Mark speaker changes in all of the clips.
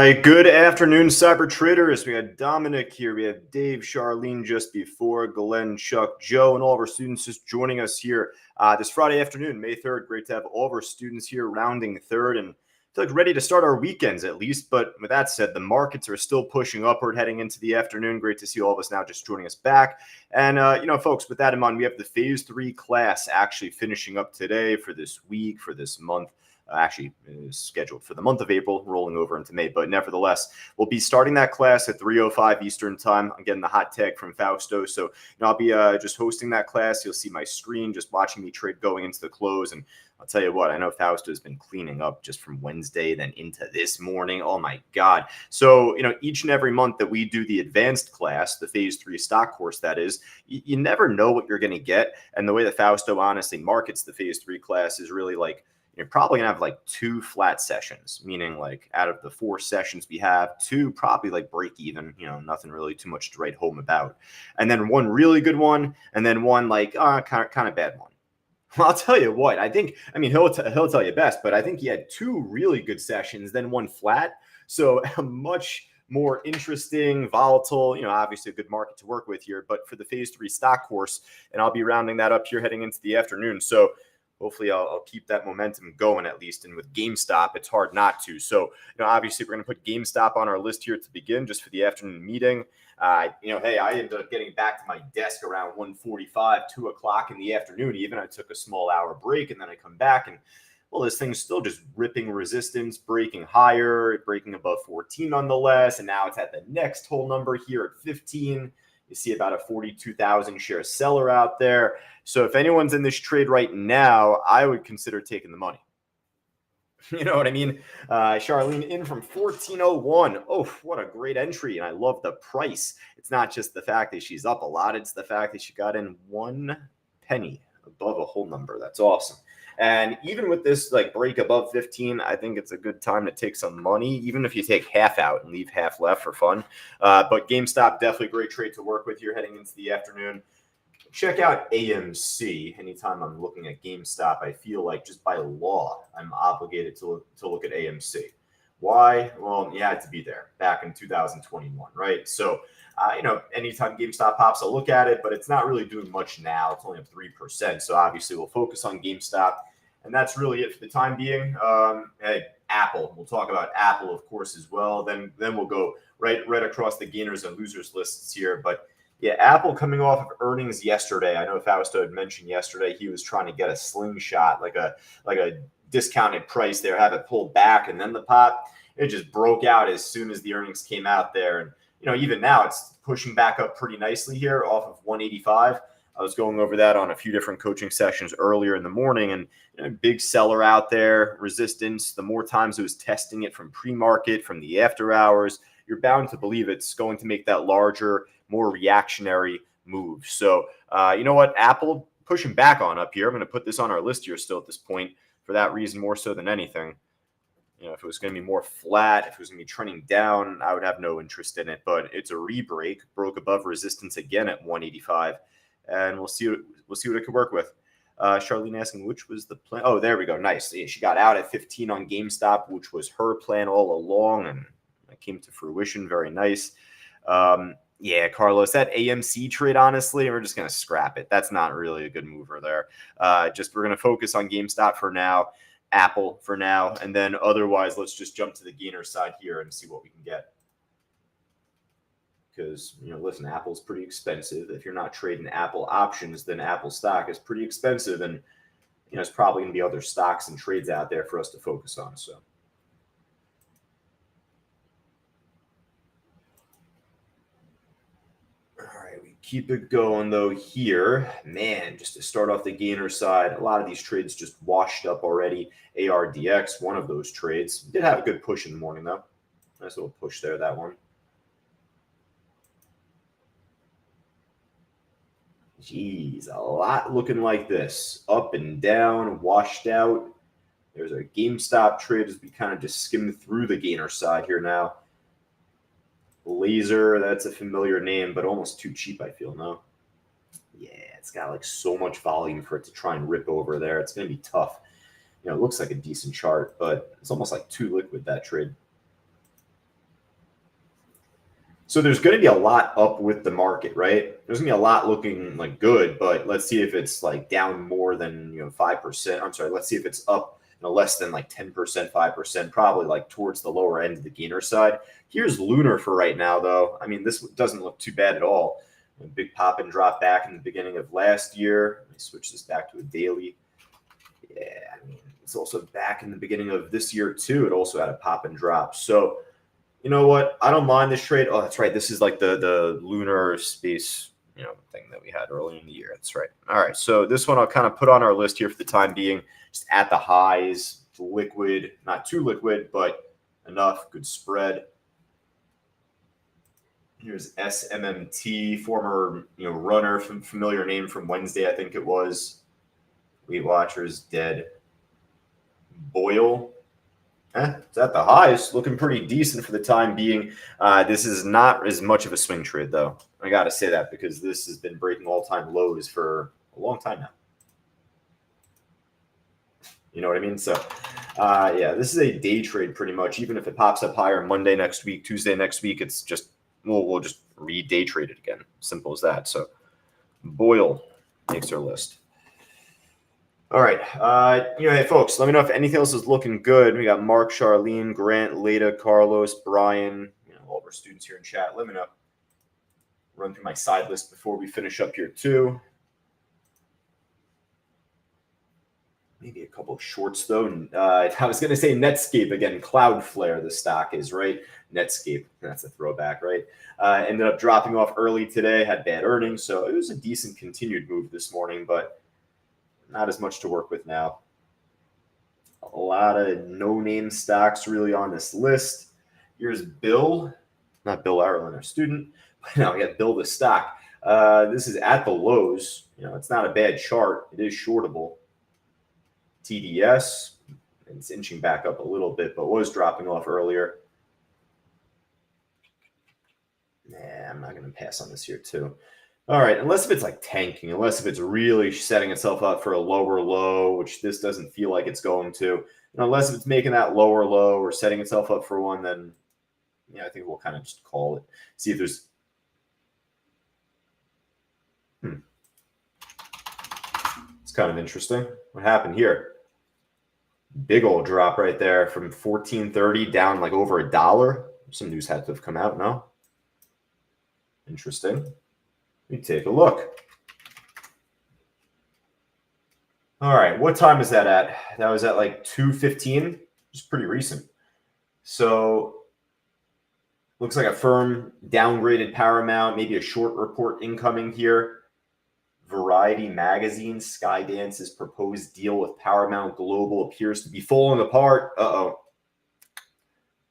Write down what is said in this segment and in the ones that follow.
Speaker 1: right, good afternoon, cyber traders. We got Dominic here. We have Dave, Charlene just before, Glenn, Chuck, Joe, and all of our students just joining us here this Friday afternoon, May 3rd. Great to have all of our students here rounding third and feel like ready to start our weekends at least. But with that said, the markets are still pushing upward heading into the afternoon. Great to see all of us now just joining us back. And, folks, with that in mind, we have the Phase 3 class actually finishing up today for this week, for this month. Actually is scheduled for the month of April, rolling over into May. But nevertheless, we'll be starting that class at 3:05 Eastern time. I'm getting the hot tag from Fausto. So I'll be just hosting that class. You'll see my screen just watching me trade going into the close. And I'll tell you what, I know Fausto has been cleaning up just from Wednesday, then into this morning. Oh, my God. So, each and every month that we do the advanced class, the Phase 3 stock course, that is, you never know what you're going to get. And the way that Fausto honestly markets the Phase 3 class is really like, you're probably going to have like 2 flat sessions, meaning like out of the 4 sessions we have, 2 probably like break even, nothing really too much to write home about. And then 1 really good one, and then 1 like kind of bad one. Well, I'll tell you what, he'll tell you best, but I think he had 2 really good sessions, then 1 flat. So a much more interesting, volatile, obviously a good market to work with here, but for the Phase 3 stock course, and I'll be rounding that up here heading into the afternoon. So hopefully I'll keep that momentum going at least. And with GameStop, it's hard not to. So, obviously we're going to put GameStop on our list here to begin just for the afternoon meeting. Hey, I ended up getting back to my desk around 1:45, 2 o'clock in the afternoon. Even I took a small hour break and then I come back and, well, this thing's still just ripping resistance, breaking higher, breaking above 14 nonetheless. And now it's at the next whole number here at 15. You see about a 42,000 share seller out there. So if anyone's in this trade right now, I would consider taking the money. You know what I mean? Charlene in from 1401. Oh, what a great entry. And I love the price. It's not just the fact that she's up a lot. It's the fact that she got in 1 penny above a whole number. That's awesome. And even with this like break above 15, I think it's a good time to take some money, even if you take half out and leave half left for fun. But GameStop, definitely a great trade to work with here heading into the afternoon. Check out AMC. Anytime I'm looking at GameStop, I feel like just by law, I'm obligated to look at AMC. Why? Well, you had to be there back in 2021, right? So, anytime GameStop pops, I'll look at it, but it's not really doing much now. It's only up 3%. So obviously we'll focus on GameStop. And that's really it for the time being. Hey, Apple. We'll talk about Apple, of course, as well. Then we'll go right across the gainers and losers lists here. But yeah, Apple coming off of earnings yesterday. I know Fausto had mentioned yesterday he was trying to get a slingshot, like a discounted price there, have it pulled back, and then the pop. It just broke out as soon as the earnings came out there. And even now it's pushing back up pretty nicely here off of 185. I was going over that on a few different coaching sessions earlier in the morning, and big seller out there, resistance. The more times it was testing it from pre-market, from the after hours, you're bound to believe it's going to make that larger, more reactionary move. So, you know what? Apple pushing back on up here. I'm going to put this on our list here still at this point for that reason more so than anything. If it was going to be more flat, if it was going to be trending down, I would have no interest in it. But it's a rebreak, broke above resistance again at 185, and we'll see what it could work with. Charlene asking which was the plan. Oh, there we go. Nice. She got out at 15 on GameStop, which was her plan all along, and it came to fruition. Very nice. Yeah, Carlos, that AMC trade, honestly, we're just going to scrap it. That's not really a good mover there. We're going to focus on GameStop for now, Apple for now, and then otherwise, let's just jump to the gainer side here and see what we can get. Because, listen, Apple's pretty expensive. If you're not trading Apple options, then Apple stock is pretty expensive. And, it's probably going to be other stocks and trades out there for us to focus on. So. Keep it going, though, here. Man, just to start off the gainer side, a lot of these trades just washed up already. ARDX, one of those trades. Did have a good push in the morning, though. Nice little push there, that one. Jeez, a lot looking like this. Up and down, washed out. There's a GameStop trade as we kind of just skim through the gainer side here now. Laser, that's a familiar name, but almost too cheap, I feel, no? Yeah, it's got like so much volume for it to try and rip over there. It's going to be tough. It looks like a decent chart, but it's almost like too liquid, that trade. So there's going to be a lot up with the market, right? There's going to be a lot looking like good, but let's see if it's like down more than 5%. I'm sorry, let's see if it's up less than like 10%, 5%, probably like towards the lower end of the gainer side. Here's Lunar for right now, though. I mean, this doesn't look too bad at all. A big pop and drop back in the beginning of last year. Let me switch this back to a daily. Yeah, I mean, it's also back in the beginning of this year too. It also had a pop and drop. So you know what? I don't mind this trade. Oh, that's right. This is like the lunar space, thing that we had earlier in the year. That's right. All right. So this one I'll kind of put on our list here for the time being. Just at the highs, liquid, not too liquid, but enough. Good spread. Here's SMMT, former runner, familiar name from Wednesday, I think it was. Weight Watchers dead. Boyle. It's at the highs, looking pretty decent for the time being. This is not as much of a swing trade, though. I got to say that because this has been breaking all-time lows for a long time now. You know what I mean? So, yeah, this is a day trade pretty much. Even if it pops up higher Monday next week, Tuesday next week, it's just we'll just re-day trade it again. Simple as that. So, Boyle makes our list. All right. Hey, folks, let me know if anything else is looking good. We got Mark, Charlene, Grant, Leda, Carlos, Brian, all of our students here in chat. Let me know. Run through my side list before we finish up here, too. Maybe a couple of shorts, though. I was going to say Netscape again. Cloudflare, the stock is, right? Netscape. That's a throwback, right? Ended up dropping off early today. Had bad earnings, so it was a decent continued move this morning, but not as much to work with now. A lot of no-name stocks really on this list. Here's Bill, not Bill Ireland, our student. But now we got Bill the stock. This is at the lows. It's not a bad chart. It is shortable. TDS, it's inching back up a little bit, but was dropping off earlier. Nah, I'm not going to pass on this here too. All right, unless if it's like tanking, unless if it's really setting itself up for a lower low, which this doesn't feel like it's going to, unless if it's making that lower low or setting itself up for one, then I think we'll kind of just call it. See if there's It's kind of interesting. What happened here? Big old drop right there from 14.30 down like over $1. Some news had to have come out, no? Interesting. Let me take a look. All right, what time is that at? That was at like 2:15. It's pretty recent. So looks like a firm downgraded Paramount, maybe a short report incoming here. Variety magazine, Skydance's proposed deal with Paramount Global appears to be falling apart. Uh-oh.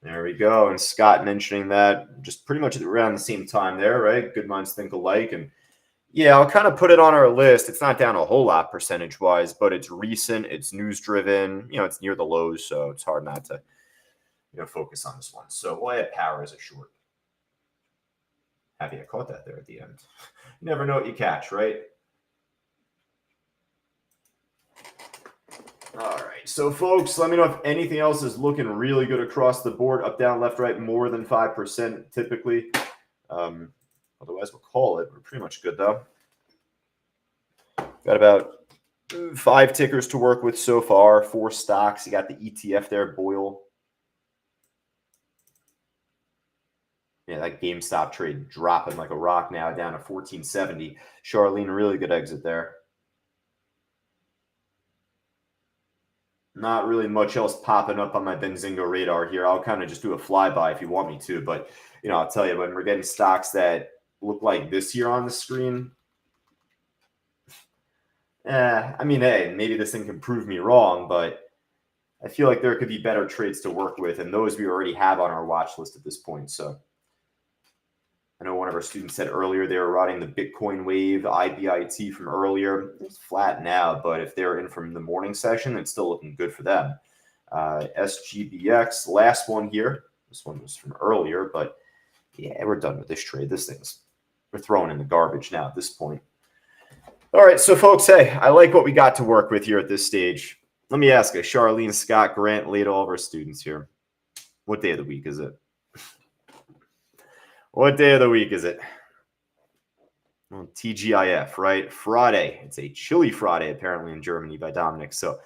Speaker 1: There we go. And Scott mentioning that just pretty much around the same time there, right? Good minds think alike. And yeah, I'll kind of put it on our list. It's not down a whole lot percentage-wise, but it's recent. It's news-driven. It's near the lows, so it's hard not to, focus on this one. So we'll add Power as a short. Happy I caught that there at the end. You never know what you catch, right? All right. So, folks, let me know if anything else is looking really good across the board. Up, down, left, right, more than 5% typically. Otherwise, we'll call it. We're pretty much good, though. Got about 5 tickers to work with so far. 4 stocks. You got the ETF there, Boyle. Yeah, that GameStop trade dropping like a rock now, down to 14.70. Charlene, really good exit there. Not really much else popping up on my Benzinga radar here. I'll kind of just do a flyby if you want me to. But, I'll tell you, when we're getting stocks that look like this here on the screen, I mean, hey, maybe this thing can prove me wrong, but I feel like there could be better trades to work with, and those we already have on our watch list at this point. So I know one of our students said earlier they were riding the Bitcoin wave, IBIT from earlier. It's flat now, but if they're in from the morning session, it's still looking good for them. SGBX, last one here. This one was from earlier, but yeah, we're done with this trade. We're throwing in the garbage now at this point. All right, so folks, hey, I like what we got to work with here at this stage. Let me ask you, Charlene, Scott, Grant, Late, all of our students here. What day of the week is it? What day of the week is it? Well, TGIF, right? Friday. It's a chilly Friday, apparently, in Germany by Dominic. So,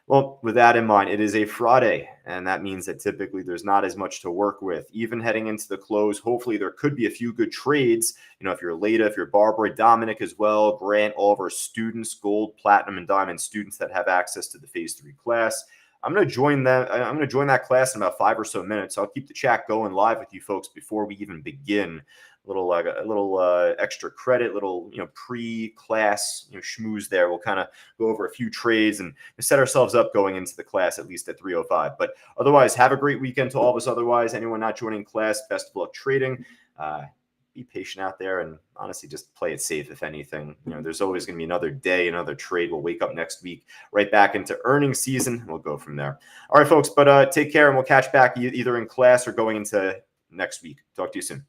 Speaker 1: well, with that in mind, it is a Friday, and that means that typically there's not as much to work with. Even heading into the close, hopefully there could be a few good trades. If you're Leda, if you're Barbara, Dominic as well, Grant, all of our students, gold, platinum, and diamond students that have access to the Phase 3 class. I'm going to join them. I'm going to join that class in about 5 or so minutes. I'll keep the chat going live with you folks before we even begin. A little extra credit, little pre-class schmooze there. We'll kind of go over a few trades and set ourselves up going into the class at least at 3:05. But otherwise, have a great weekend to all of us. Otherwise, anyone not joining class, best of luck trading. Be patient out there and honestly just play it safe. If anything, there's always going to be another day, another trade. We'll wake up next week right back into earnings season. We'll go from there. All right, folks, but take care and we'll catch back either in class or going into next week. Talk to you soon.